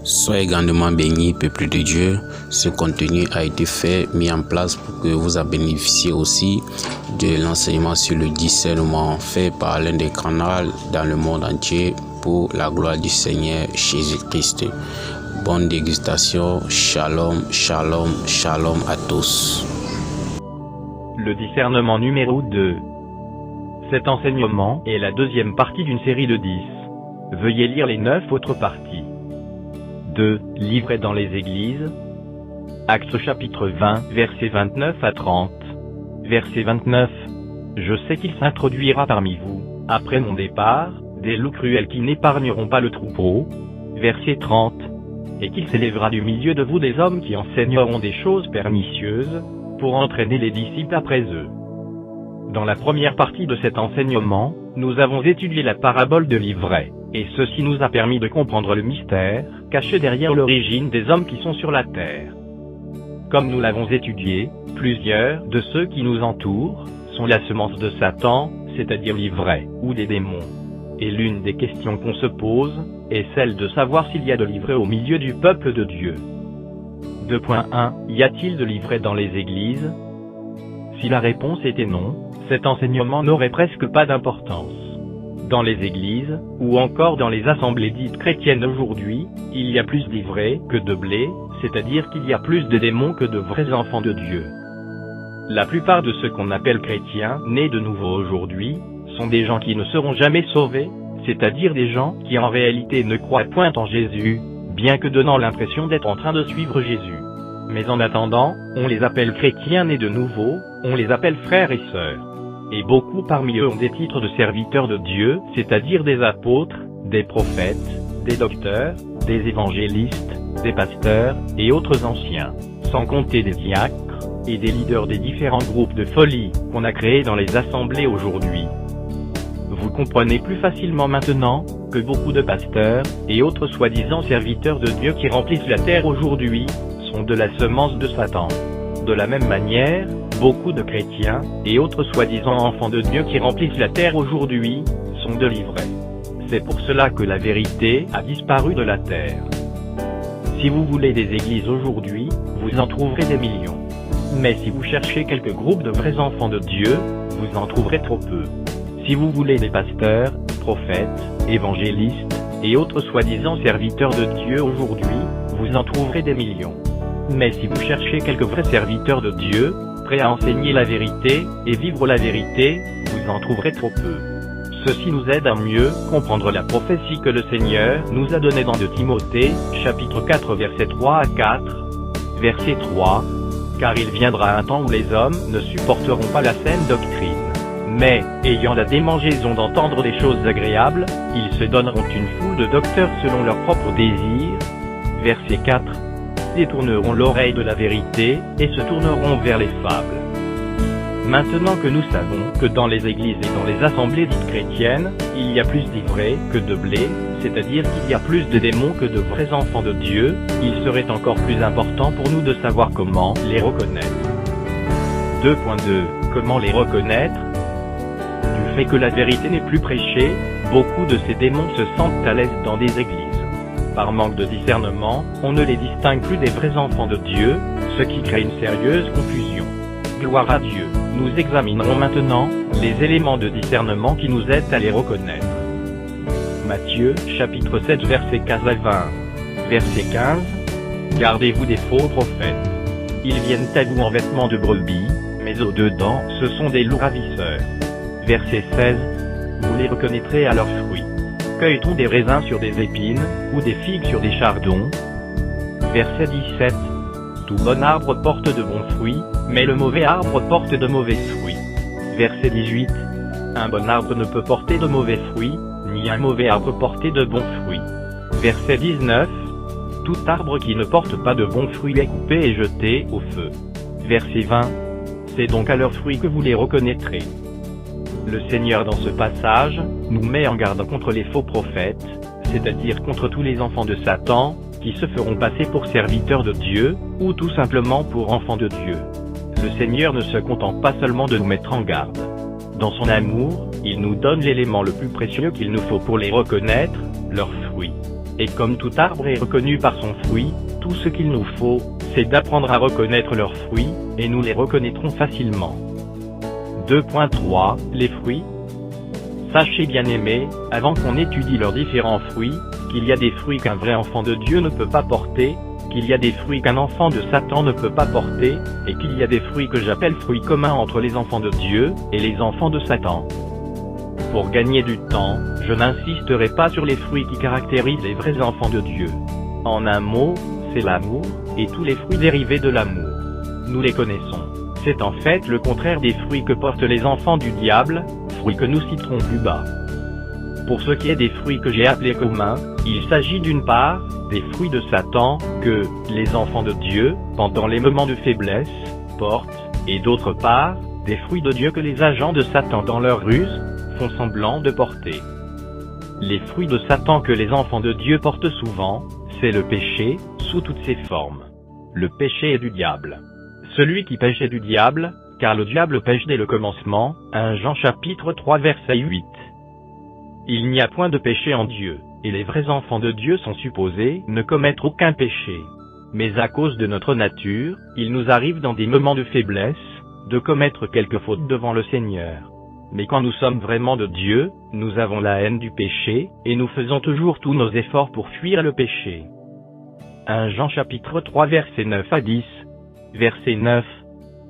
Soyez grandement bénis, peuple de Dieu. Ce contenu a été mis en place pour que vous en bénéficiez aussi de l'enseignement sur le discernement fait par l'un des canals dans le monde entier pour la gloire du Seigneur Jésus-Christ. Bonne dégustation. Shalom, shalom, shalom à tous. Le discernement numéro 2. Cet enseignement est la deuxième partie d'une série de 10. Veuillez lire les 9 autres parties. 2. Livré dans les églises. Actes chapitre 20, versets 29 à 30. Verset 29. Je sais qu'il s'introduira parmi vous, après mon départ, des loups cruels qui n'épargneront pas le troupeau. Verset 30. Et qu'il s'élèvera du milieu de vous des hommes qui enseigneront des choses pernicieuses, pour entraîner les disciples après eux. Dans la première partie de cet enseignement, nous avons étudié la parabole de l'ivraie, et ceci nous a permis de comprendre le mystère caché derrière l'origine des hommes qui sont sur la terre. Comme nous l'avons étudié, plusieurs de ceux qui nous entourent sont la semence de Satan, c'est-à-dire l'ivraie, ou des démons. Et l'une des questions qu'on se pose est celle de savoir s'il y a de l'ivraie au milieu du peuple de Dieu. 2.1 Y a-t-il de l'ivraie dans les églises? Si la réponse était non, cet enseignement n'aurait presque pas d'importance. Dans les églises, ou encore dans les assemblées dites chrétiennes aujourd'hui, il y a plus d'ivraie que de blé, c'est-à-dire qu'il y a plus de démons que de vrais enfants de Dieu. La plupart de ceux qu'on appelle chrétiens, nés de nouveau aujourd'hui, sont des gens qui ne seront jamais sauvés, c'est-à-dire des gens qui en réalité ne croient point en Jésus, bien que donnant l'impression d'être en train de suivre Jésus. Mais en attendant, on les appelle chrétiens nés de nouveau, on les appelle frères et sœurs. Et beaucoup parmi eux ont des titres de serviteurs de Dieu, c'est-à-dire des apôtres, des prophètes, des docteurs, des évangélistes, des pasteurs, et autres anciens, sans compter des diacres, et des leaders des différents groupes de folie, qu'on a créés dans les assemblées aujourd'hui. Vous comprenez plus facilement maintenant, que beaucoup de pasteurs, et autres soi-disant serviteurs de Dieu qui remplissent la terre aujourd'hui, sont de la semence de Satan. De la même manière, beaucoup de chrétiens, et autres soi-disant enfants de Dieu qui remplissent la terre aujourd'hui, sont de l'ivraie. C'est pour cela que la vérité a disparu de la terre. Si vous voulez des églises aujourd'hui, vous en trouverez des millions. Mais si vous cherchez quelques groupes de vrais enfants de Dieu, vous en trouverez trop peu. Si vous voulez des pasteurs, prophètes, évangélistes, et autres soi-disant serviteurs de Dieu aujourd'hui, vous en trouverez des millions. Mais si vous cherchez quelques vrais serviteurs de Dieu, prêts à enseigner la vérité, et vivre la vérité, vous en trouverez trop peu. Ceci nous aide à mieux comprendre la prophétie que le Seigneur nous a donnée dans 2 Timothée, chapitre 4 versets 3 à 4. Verset 3. Car il viendra un temps où les hommes ne supporteront pas la saine doctrine. Mais, ayant la démangeaison d'entendre des choses agréables, ils se donneront une foule de docteurs selon leurs propres désirs. Verset 4. Détourneront l'oreille de la vérité, et se tourneront vers les fables. Maintenant que nous savons que dans les églises et dans les assemblées dites chrétiennes, il y a plus d'ivraie que de blé, c'est-à-dire qu'il y a plus de démons que de vrais enfants de Dieu, il serait encore plus important pour nous de savoir comment les reconnaître. 2.2 Comment les reconnaître? Du fait que la vérité n'est plus prêchée, beaucoup de ces démons se sentent à l'aise dans des églises. Par manque de discernement, on ne les distingue plus des vrais enfants de Dieu, ce qui crée une sérieuse confusion. Gloire à Dieu. Nous examinerons maintenant les éléments de discernement qui nous aident à les reconnaître. Matthieu, chapitre 7, versets 15 à 20. Verset 15. Gardez-vous des faux prophètes. Ils viennent à vous en vêtements de brebis, mais au-dedans, ce sont des loups ravisseurs. Verset 16. Vous les reconnaîtrez à leurs fruits. Cueille-t-on des raisins sur des épines, ou des figues sur des chardons? Verset 17. Tout bon arbre porte de bons fruits, mais le mauvais arbre porte de mauvais fruits. Verset 18. Un bon arbre ne peut porter de mauvais fruits, ni un mauvais arbre porter de bons fruits. Verset 19. Tout arbre qui ne porte pas de bons fruits est coupé et jeté au feu. Verset 20. C'est donc à leurs fruits que vous les reconnaîtrez. Le Seigneur dans ce passage, nous met en garde contre les faux prophètes, c'est-à-dire contre tous les enfants de Satan, qui se feront passer pour serviteurs de Dieu, ou tout simplement pour enfants de Dieu. Le Seigneur ne se contente pas seulement de nous mettre en garde. Dans son amour, il nous donne l'élément le plus précieux qu'il nous faut pour les reconnaître, leurs fruits. Et comme tout arbre est reconnu par son fruit, tout ce qu'il nous faut, c'est d'apprendre à reconnaître leurs fruits, et nous les reconnaîtrons facilement. 2.3 Les fruits. Sachez bien aimés, avant qu'on étudie leurs différents fruits, qu'il y a des fruits qu'un vrai enfant de Dieu ne peut pas porter, qu'il y a des fruits qu'un enfant de Satan ne peut pas porter, et qu'il y a des fruits que j'appelle fruits communs entre les enfants de Dieu et les enfants de Satan. Pour gagner du temps, je n'insisterai pas sur les fruits qui caractérisent les vrais enfants de Dieu. En un mot, c'est l'amour, et tous les fruits dérivés de l'amour. Nous les connaissons. C'est en fait le contraire des fruits que portent les enfants du diable, fruits que nous citerons plus bas. Pour ce qui est des fruits que j'ai appelés communs, il s'agit d'une part, des fruits de Satan, que les enfants de Dieu, pendant les moments de faiblesse, portent, et d'autre part, des fruits de Dieu que les agents de Satan dans leur ruse, font semblant de porter. Les fruits de Satan que les enfants de Dieu portent souvent, c'est le péché, sous toutes ses formes. Le péché est du diable. Celui qui pêche est du diable, car le diable pêche dès le commencement, 1 Jean chapitre 3 verset 8. Il n'y a point de péché en Dieu, et les vrais enfants de Dieu sont supposés ne commettre aucun péché. Mais à cause de notre nature, il nous arrive dans des moments de faiblesse, de commettre quelques fautes devant le Seigneur. Mais quand nous sommes vraiment de Dieu, nous avons la haine du péché, et nous faisons toujours tous nos efforts pour fuir le péché. 1 Jean chapitre 3 versets 9 à 10. Verset 9.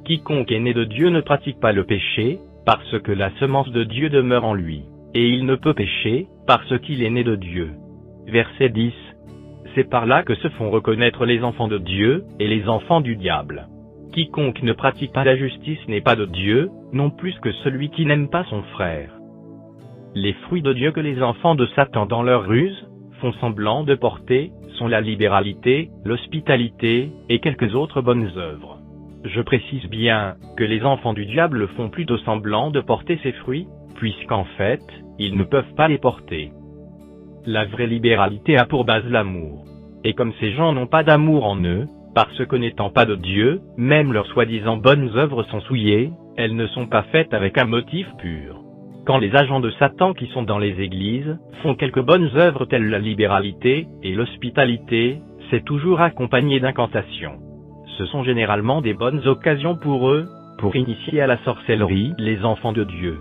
Quiconque est né de Dieu ne pratique pas le péché, parce que la semence de Dieu demeure en lui. Et il ne peut pécher, parce qu'il est né de Dieu. Verset 10. C'est par là que se font reconnaître les enfants de Dieu, et les enfants du diable. Quiconque ne pratique pas la justice n'est pas de Dieu, non plus que celui qui n'aime pas son frère. Les fruits de Dieu que les enfants de Satan dans leur ruse, font semblant de porter, sont la libéralité, l'hospitalité, et quelques autres bonnes œuvres. Je précise bien, que les enfants du diable font plutôt semblant de porter ces fruits, puisqu'en fait, ils ne peuvent pas les porter. La vraie libéralité a pour base l'amour. Et comme ces gens n'ont pas d'amour en eux, parce que n'étant pas de Dieu, même leurs soi-disant bonnes œuvres sont souillées, elles ne sont pas faites avec un motif pur. Quand les agents de Satan qui sont dans les églises, font quelques bonnes œuvres telles la libéralité et l'hospitalité, c'est toujours accompagné d'incantations. Ce sont généralement des bonnes occasions pour eux, pour initier à la sorcellerie les enfants de Dieu.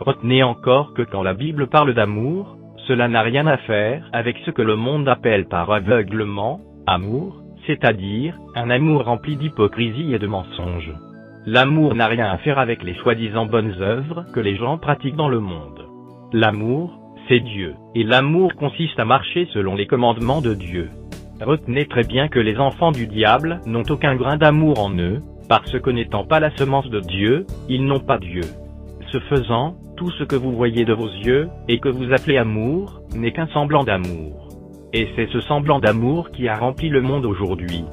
Retenez encore que quand la Bible parle d'amour, cela n'a rien à faire avec ce que le monde appelle par aveuglement, amour, c'est-à-dire, un amour rempli d'hypocrisie et de mensonges. L'amour n'a rien à faire avec les soi-disant bonnes œuvres que les gens pratiquent dans le monde. L'amour, c'est Dieu, et l'amour consiste à marcher selon les commandements de Dieu. Retenez très bien que les enfants du diable n'ont aucun grain d'amour en eux, parce que n'étant pas la semence de Dieu, ils n'ont pas Dieu. Ce faisant, tout ce que vous voyez de vos yeux, et que vous appelez amour, n'est qu'un semblant d'amour. Et c'est ce semblant d'amour qui a rempli le monde aujourd'hui.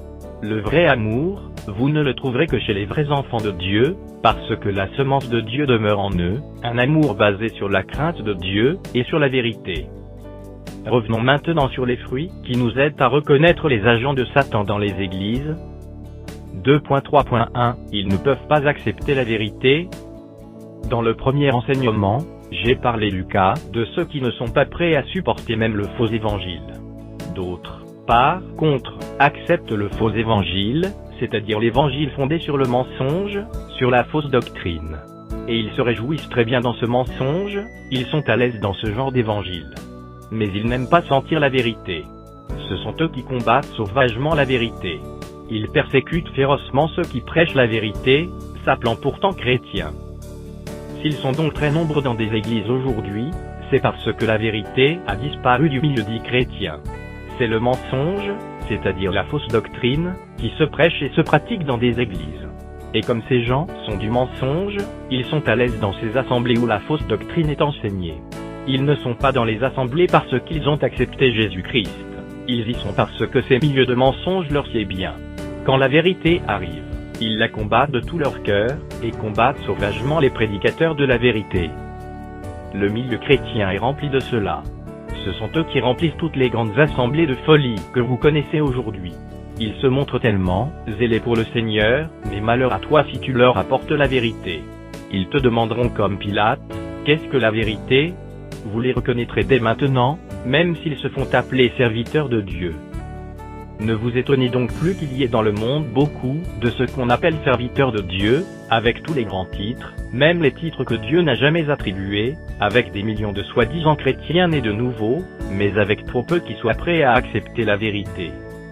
Le vrai amour, vous ne le trouverez que chez les vrais enfants de Dieu, parce que la semence de Dieu demeure en eux, un amour basé sur la crainte de Dieu, et sur la vérité. Revenons maintenant sur les fruits, qui nous aident à reconnaître les agents de Satan dans les églises. 2.3.1 Ils ne peuvent pas accepter la vérité. Dans le premier enseignement, j'ai parlé Lucas, de ceux qui ne sont pas prêts à supporter même le faux évangile. D'autres, par contre, acceptent le faux évangile, c'est-à-dire l'évangile fondé sur le mensonge, sur la fausse doctrine. Et ils se réjouissent très bien dans ce mensonge, ils sont à l'aise dans ce genre d'évangile. Mais ils n'aiment pas sentir la vérité. Ce sont eux qui combattent sauvagement la vérité. Ils persécutent férocement ceux qui prêchent la vérité, s'appelant pourtant chrétiens. S'ils sont donc très nombreux dans des églises aujourd'hui, c'est parce que la vérité a disparu du milieu dit chrétien. C'est le mensonge, c'est-à-dire la fausse doctrine, qui se prêche et se pratique dans des églises. Et comme ces gens sont du mensonge, ils sont à l'aise dans ces assemblées où la fausse doctrine est enseignée. Ils ne sont pas dans les assemblées parce qu'ils ont accepté Jésus-Christ. Ils y sont parce que ces milieux de mensonges leur sied bien. Quand la vérité arrive, ils la combattent de tout leur cœur, et combattent sauvagement les prédicateurs de la vérité. Le milieu chrétien est rempli de cela. Ce sont eux qui remplissent toutes les grandes assemblées de folie que vous connaissez aujourd'hui. Ils se montrent tellement zélés pour le Seigneur, mais malheur à toi si tu leur apportes la vérité. Ils te demanderont comme Pilate, qu'est-ce que la vérité? Vous les reconnaîtrez dès maintenant, même s'ils se font appeler serviteurs de Dieu. Ne vous étonnez donc plus qu'il y ait dans le monde beaucoup de ce qu'on appelle serviteurs de Dieu, avec tous les grands titres, même les titres que Dieu n'a jamais attribués, avec des millions de soi-disant chrétiens nés de nouveau, mais avec trop peu qui soient prêts à accepter la vérité.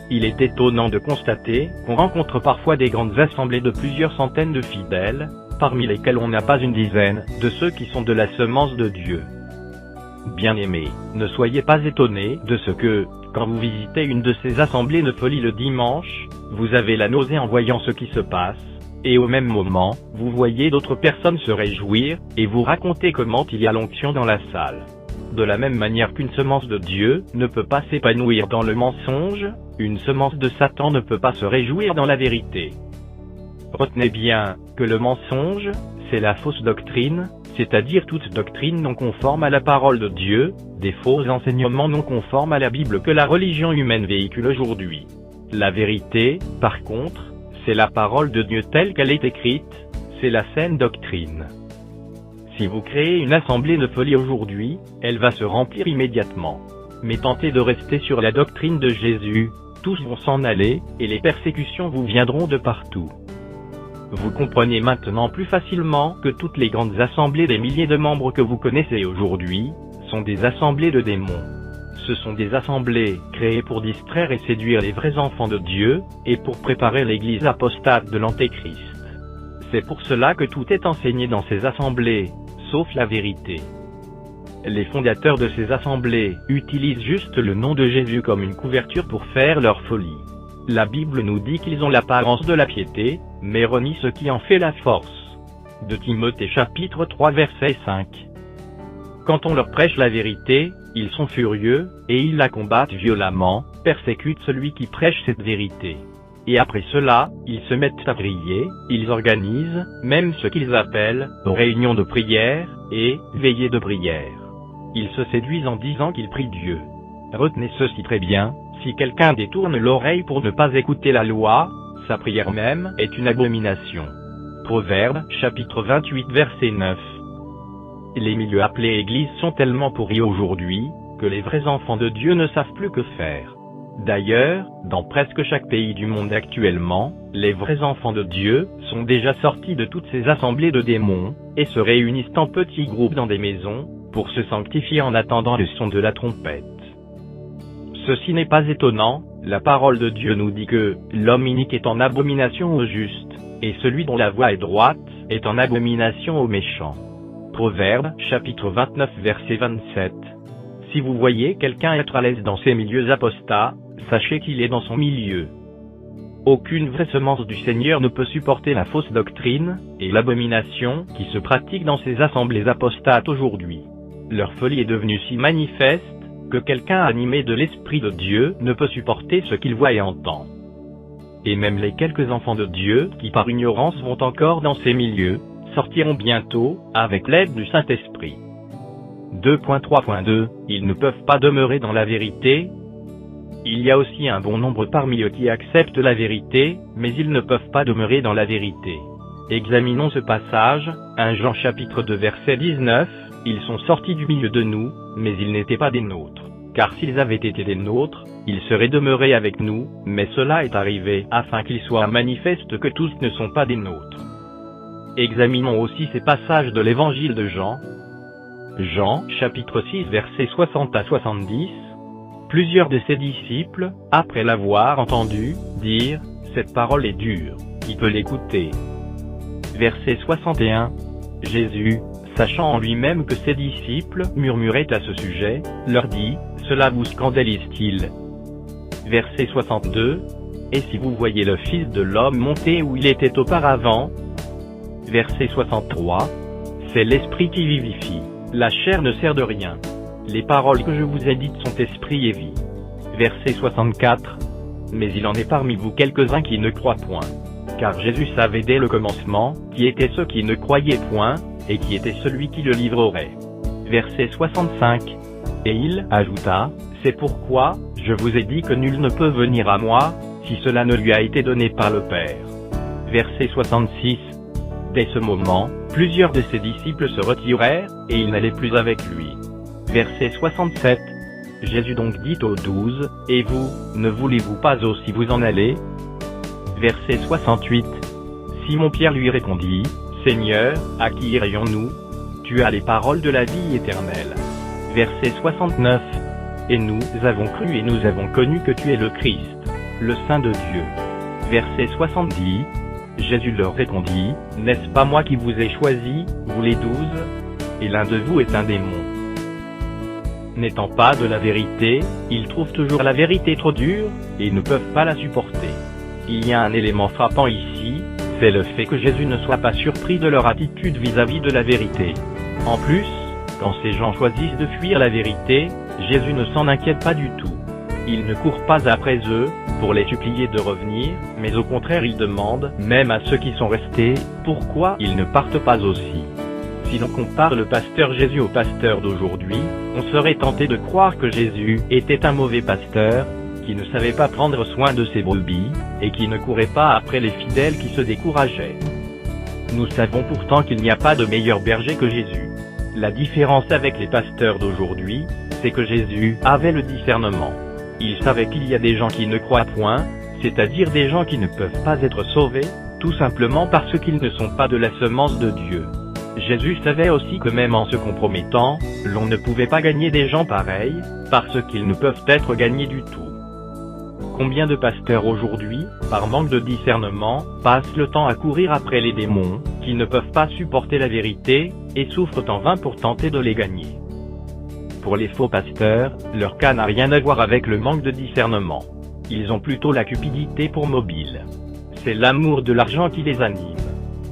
Il est étonnant de constater qu'on rencontre parfois des grandes assemblées de plusieurs centaines de fidèles, parmi lesquels on n'a pas une dizaine de ceux qui sont de la semence de Dieu. Bien-aimés, ne soyez pas étonnés de ce que, quand vous visitez une de ces assemblées de folie le dimanche, vous avez la nausée en voyant ce qui se passe, et au même moment, vous voyez d'autres personnes se réjouir, et vous raconter comment il y a l'onction dans la salle. De la même manière qu'une semence de Dieu ne peut pas s'épanouir dans le mensonge, une semence de Satan ne peut pas se réjouir dans la vérité. Retenez bien que le mensonge, c'est la fausse doctrine, c'est-à-dire toute doctrine non conforme à la parole de Dieu, des faux enseignements non conformes à la Bible que la religion humaine véhicule aujourd'hui. La vérité, par contre, c'est la parole de Dieu telle qu'elle est écrite, c'est la saine doctrine. Si vous créez une assemblée de folie aujourd'hui, elle va se remplir immédiatement. Mais tentez de rester sur la doctrine de Jésus, tous vont s'en aller, et les persécutions vous viendront de partout. Vous comprenez maintenant plus facilement que toutes les grandes assemblées des milliers de membres que vous connaissez aujourd'hui, sont des assemblées de démons. Ce sont des assemblées créées pour distraire et séduire les vrais enfants de Dieu, et pour préparer l'église apostate de l'Antéchrist. C'est pour cela que tout est enseigné dans ces assemblées, sauf la vérité. Les fondateurs de ces assemblées utilisent juste le nom de Jésus comme une couverture pour faire leur folie. La Bible nous dit qu'ils ont l'apparence de la piété, mais renient ce qui en fait la force. De Timothée chapitre 3 verset 5. Quand on leur prêche la vérité, ils sont furieux, et ils la combattent violemment, persécutent celui qui prêche cette vérité. Et après cela, ils se mettent à prier, ils organisent, même ce qu'ils appellent, réunions de prière, et veillées de prière. Ils se séduisent en disant qu'ils prient Dieu. Retenez ceci très bien, si quelqu'un détourne l'oreille pour ne pas écouter la loi, sa prière même est une abomination. Proverbes, chapitre 28 verset 9. Les milieux appelés églises sont tellement pourris aujourd'hui, que les vrais enfants de Dieu ne savent plus que faire. D'ailleurs, dans presque chaque pays du monde actuellement, les vrais enfants de Dieu sont déjà sortis de toutes ces assemblées de démons, et se réunissent en petits groupes dans des maisons, pour se sanctifier en attendant le son de la trompette. Ceci n'est pas étonnant, la parole de Dieu nous dit que l'homme inique est en abomination au juste, et celui dont la voie est droite, est en abomination aux méchants. Proverbes, chapitre 29 verset 27. Si vous voyez quelqu'un être à l'aise dans ces milieux apostats, sachez qu'il est dans son milieu. Aucune vraie semence du Seigneur ne peut supporter la fausse doctrine, et l'abomination qui se pratique dans ces assemblées apostates aujourd'hui. Leur folie est devenue si manifeste, que quelqu'un animé de l'Esprit de Dieu ne peut supporter ce qu'il voit et entend. Et même les quelques enfants de Dieu qui par ignorance vont encore dans ces milieux, sortiront bientôt, avec l'aide du Saint-Esprit. 2.3.2 Ils ne peuvent pas demeurer dans la vérité. Il y a aussi un bon nombre parmi eux qui acceptent la vérité, mais ils ne peuvent pas demeurer dans la vérité. Examinons ce passage, 1 Jean chapitre 2 verset 19, ils sont sortis du milieu de nous, mais ils n'étaient pas des nôtres. Car s'ils avaient été des nôtres, ils seraient demeurés avec nous, mais cela est arrivé afin qu'il soit manifeste que tous ne sont pas des nôtres. Examinons aussi ces passages de l'évangile de Jean. Jean, chapitre 6 versets 60 à 70. Plusieurs de ses disciples, après l'avoir entendu, dirent, « Cette parole est dure, qui peut l'écouter ?» Verset 61. Jésus, sachant en lui-même que ses disciples murmuraient à ce sujet, leur dit, « Cela vous scandalise-t-il » Verset 62. Et si vous voyez le Fils de l'homme monter où il était auparavant. Verset 63. C'est l'esprit qui vivifie, la chair ne sert de rien. Les paroles que je vous ai dites sont esprit et vie. Verset 64. Mais il en est parmi vous quelques-uns qui ne croient point. Car Jésus savait dès le commencement, qui étaient ceux qui ne croyaient point, et qui était celui qui le livrerait. Verset 65. Et il ajouta, c'est pourquoi, je vous ai dit que nul ne peut venir à moi, si cela ne lui a été donné par le Père. Verset 66. Dès ce moment, plusieurs de ses disciples se retirèrent, et ils n'allaient plus avec lui. Verset 67. Jésus donc dit aux 12, « Et vous, ne voulez-vous pas aussi vous en aller » Verset 68. Simon-Pierre lui répondit, « Seigneur, à qui irions-nous? Tu as les paroles de la vie éternelle. » Verset 69. Et nous avons cru et nous avons connu que tu es le Christ, le Saint de Dieu. Verset 70. Jésus leur répondit, « N'est-ce pas moi qui vous ai choisi, vous les 12? Et l'un de vous est un démon. » N'étant pas de la vérité, ils trouvent toujours la vérité trop dure, et ne peuvent pas la supporter. Il y a un élément frappant ici, c'est le fait que Jésus ne soit pas surpris de leur attitude vis-à-vis de la vérité. En plus, quand ces gens choisissent de fuir la vérité, Jésus ne s'en inquiète pas du tout. Il ne court pas après eux, pour les supplier de revenir, mais au contraire il demande, même à ceux qui sont restés, pourquoi ils ne partent pas aussi. Si l'on compare le pasteur Jésus au pasteur d'aujourd'hui, on serait tenté de croire que Jésus était un mauvais pasteur, qui ne savait pas prendre soin de ses brebis, et qui ne courait pas après les fidèles qui se décourageaient. Nous savons pourtant qu'il n'y a pas de meilleur berger que Jésus. La différence avec les pasteurs d'aujourd'hui, c'est que Jésus avait le discernement. Il savait qu'il y a des gens qui ne croient point, c'est-à-dire des gens qui ne peuvent pas être sauvés, tout simplement parce qu'ils ne sont pas de la semence de Dieu. Jésus savait aussi que même en se compromettant, l'on ne pouvait pas gagner des gens pareils, parce qu'ils ne peuvent être gagnés du tout. Combien de pasteurs aujourd'hui, par manque de discernement, passent le temps à courir après les démons, qui ne peuvent pas supporter la vérité, et souffrent en vain pour tenter de les gagner. Pour les faux pasteurs, leur cas n'a rien à voir avec le manque de discernement. Ils ont plutôt la cupidité pour mobile. C'est l'amour de l'argent qui les anime.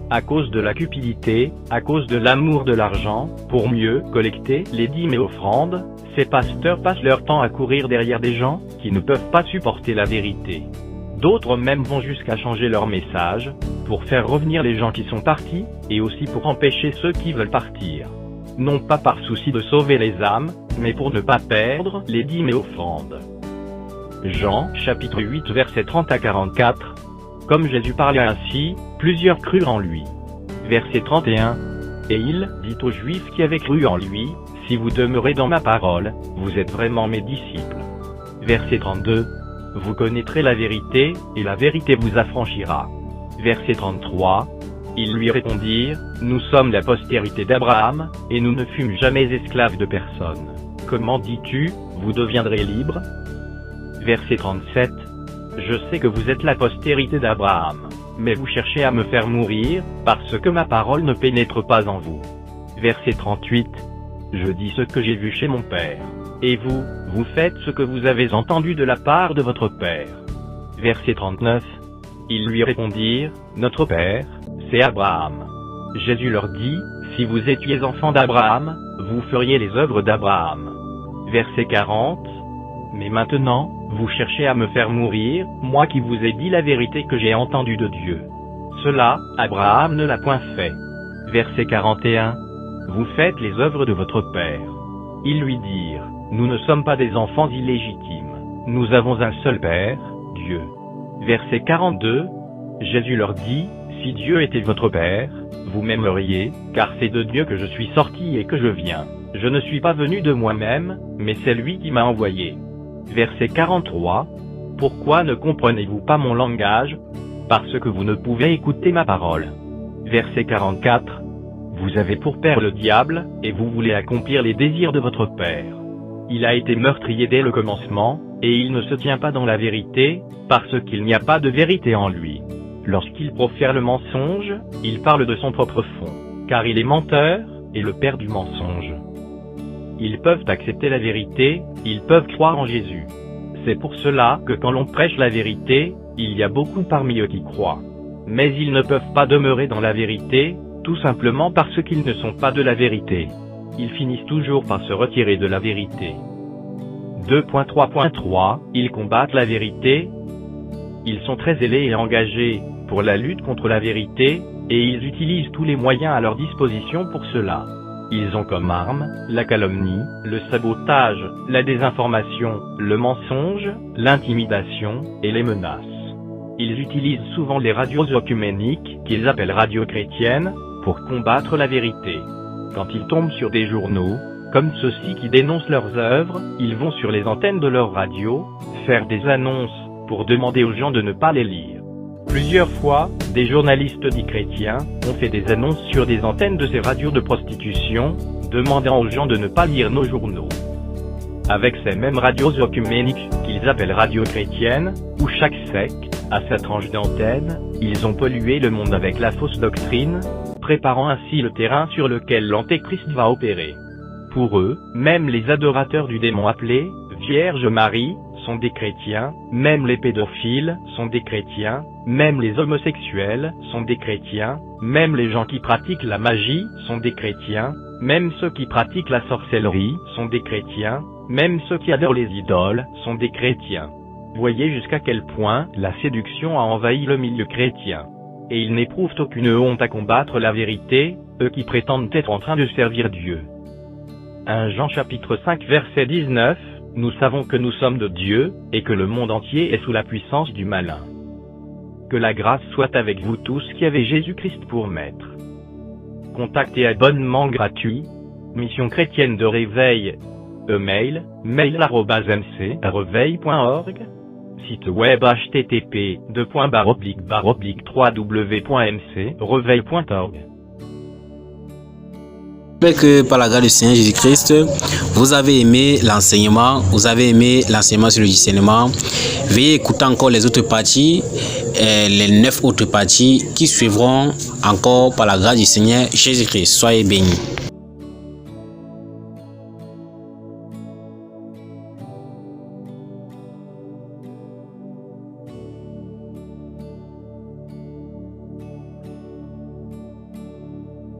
À cause de la cupidité, à cause de l'amour de l'argent, pour mieux collecter les dîmes et offrandes, ces pasteurs passent leur temps à courir derrière des gens qui ne peuvent pas supporter la vérité. D'autres même vont jusqu'à changer leur message, pour faire revenir les gens qui sont partis, et aussi pour empêcher ceux qui veulent partir. Non pas par souci de sauver les âmes, mais pour ne pas perdre les dîmes et offrandes. Jean, chapitre 8 versets 30 à 44. Comme Jésus parlait ainsi, plusieurs crurent en lui. Verset 31. Et il dit aux Juifs qui avaient cru en lui, « Si vous demeurez dans ma parole, vous êtes vraiment mes disciples. » Verset 32. Vous connaîtrez la vérité, et la vérité vous affranchira. Verset 33. Ils lui répondirent, « Nous sommes la postérité d'Abraham, et nous ne fûmes jamais esclaves de personne. Comment dis-tu, vous deviendrez libres » Verset 37. Je sais que vous êtes la postérité d'Abraham, mais vous cherchez à me faire mourir, parce que ma parole ne pénètre pas en vous. Verset 38. Je dis ce que j'ai vu chez mon Père. Et vous, vous faites ce que vous avez entendu de la part de votre Père. Verset 39. Ils lui répondirent, Notre Père, c'est Abraham. Jésus leur dit, Si vous étiez enfants d'Abraham, vous feriez les œuvres d'Abraham. Verset 40. Mais maintenant, vous cherchez à me faire mourir, moi qui vous ai dit la vérité que j'ai entendue de Dieu. Cela, Abraham ne l'a point fait. Verset 41. Vous faites les œuvres de votre Père. Ils lui dirent, Nous ne sommes pas des enfants illégitimes. Nous avons un seul Père, Dieu. Verset 42. Jésus leur dit, Si Dieu était votre Père, vous m'aimeriez, car c'est de Dieu que je suis sorti et que je viens. Je ne suis pas venu de moi-même, mais c'est lui qui m'a envoyé. Verset 43. Pourquoi ne comprenez-vous pas mon langage? Parce que vous ne pouvez écouter ma parole. Verset 44. Vous avez pour père le diable, et vous voulez accomplir les désirs de votre père. Il a été meurtrier dès le commencement, et il ne se tient pas dans la vérité, parce qu'il n'y a pas de vérité en lui. Lorsqu'il profère le mensonge, il parle de son propre fond, car il est menteur, et le père du mensonge. Ils peuvent accepter la vérité, ils peuvent croire en Jésus. C'est pour cela que quand l'on prêche la vérité, il y a beaucoup parmi eux qui croient. Mais ils ne peuvent pas demeurer dans la vérité, tout simplement parce qu'ils ne sont pas de la vérité. Ils finissent toujours par se retirer de la vérité. 2.3.3 Ils combattent la vérité. Ils sont très zélés et engagés pour la lutte contre la vérité, et ils utilisent tous les moyens à leur disposition pour cela. Ils ont comme arme la calomnie, le sabotage, la désinformation, le mensonge, l'intimidation et les menaces. Ils utilisent souvent les radios œcuméniques, qu'ils appellent radios chrétiennes, pour combattre la vérité. Quand ils tombent sur des journaux, Comme ceux-ci qui dénoncent leurs œuvres, ils vont sur les antennes de leur radio, faire des annonces, pour demander aux gens de ne pas les lire. Plusieurs fois, des journalistes dits chrétiens ont fait des annonces sur des antennes de ces radios de prostitution, demandant aux gens de ne pas lire nos journaux. Avec ces mêmes radios œcuméniques, qu'ils appellent radios chrétiennes, où chaque secte a sa tranche d'antenne, ils ont pollué le monde avec la fausse doctrine, préparant ainsi le terrain sur lequel l'Antéchrist va opérer. Pour eux, même les adorateurs du démon appelé Vierge Marie sont des chrétiens, même les pédophiles sont des chrétiens, même les homosexuels sont des chrétiens, même les gens qui pratiquent la magie sont des chrétiens, même ceux qui pratiquent la sorcellerie sont des chrétiens, même ceux qui adorent les idoles sont des chrétiens. Voyez jusqu'à quel point la séduction a envahi le milieu chrétien. Et ils n'éprouvent aucune honte à combattre la vérité, eux qui prétendent être en train de servir Dieu. 1 Jean chapitre 5 verset 19, nous savons que nous sommes de Dieu, et que le monde entier est sous la puissance du malin. Que la grâce soit avec vous tous qui avez Jésus-Christ pour maître. Contact et abonnement gratuit. Mission chrétienne de réveil. E-mail, mail@mc-reveil.org. Site web http://www.mc-reveil.org. J'espère que par la grâce du Seigneur Jésus-Christ, vous avez aimé l'enseignement, sur le discernement. Veuillez écouter encore les autres parties, les 9 autres parties qui suivront encore par la grâce du Seigneur Jésus-Christ. Soyez bénis.